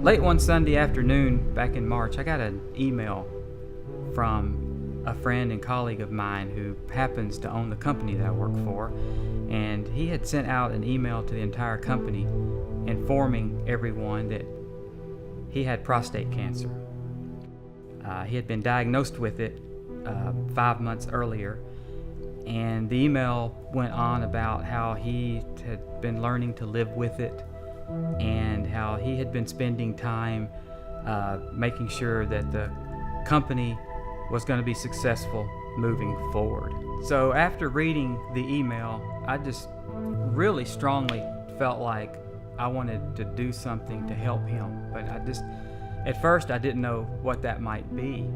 Late one Sunday afternoon back in March, I got an email from a friend and colleague of mine who happens to own the company that I work for, and he had sent out an email to the entire company informing everyone that he had prostate cancer. He had been diagnosed with it 5 months earlier, and the email went on about how he had been learning to live with it and how he had been spending time making sure that the company was going to be successful moving forward. So after reading the email, I just really strongly felt like I wanted to do something to help him, but at first I didn't know what that might be.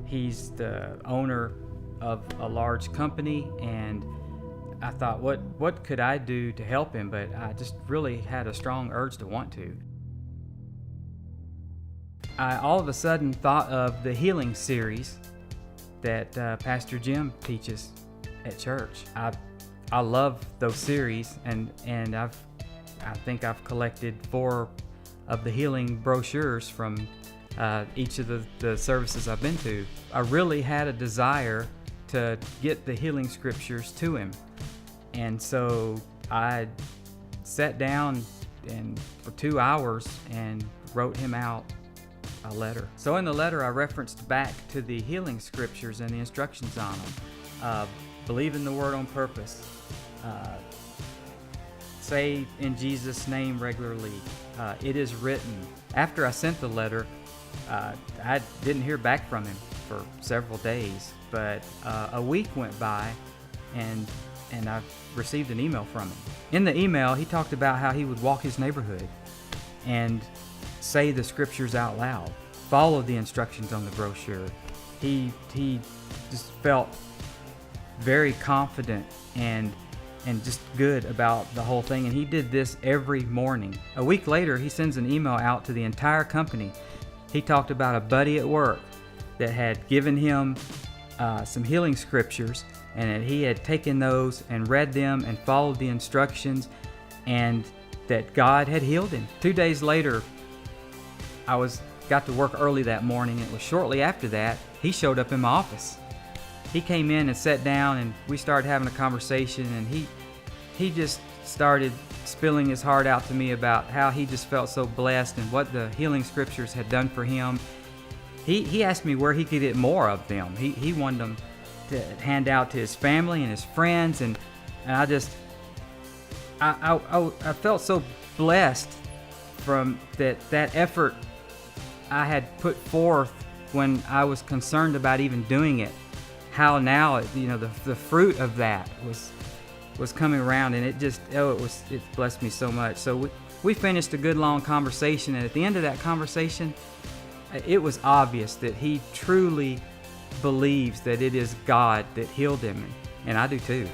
He's the owner of a large company, and I thought, what could I do to help him? But I just really had a strong urge to want to. I all of a sudden thought of the healing series that Pastor Jim teaches at church. I love those series, and I think I've collected 4 of the healing brochures from each of the services I've been to. I really had a desire to get the healing scriptures to him, and so I sat down for 2 hours and wrote him out a letter. So in the letter I referenced back to the healing scriptures and the instructions on them. Believe in the word on purpose. Say in Jesus' name regularly. It is written. After I sent the letter, I didn't hear back from him for several days, but a week went by and I received an email from him. In the email, he talked about how he would walk his neighborhood and say the scriptures out loud, follow the instructions on the brochure. He just felt very confident and just good about the whole thing, and he did this every morning. A week later, he sends an email out to the entire company. He talked about a buddy at work that had given him some healing scriptures, and that he had taken those and read them and followed the instructions, and that God had healed him. 2 days later, I got to work early that morning. It was shortly after that he showed up in my office. He came in and sat down, and we started having a conversation, and he just started spilling his heart out to me about how he just felt so blessed and what the healing scriptures had done for him. He asked me where he could get more of them. He wanted them to hand out to his family and his friends, and I felt so blessed from that effort I had put forth when I was concerned about even doing it. How now, the fruit of that was coming around, and it blessed me so much. So we finished a good long conversation, and at the end of that conversation, it was obvious that he truly believes that it is God that healed him, and I do too.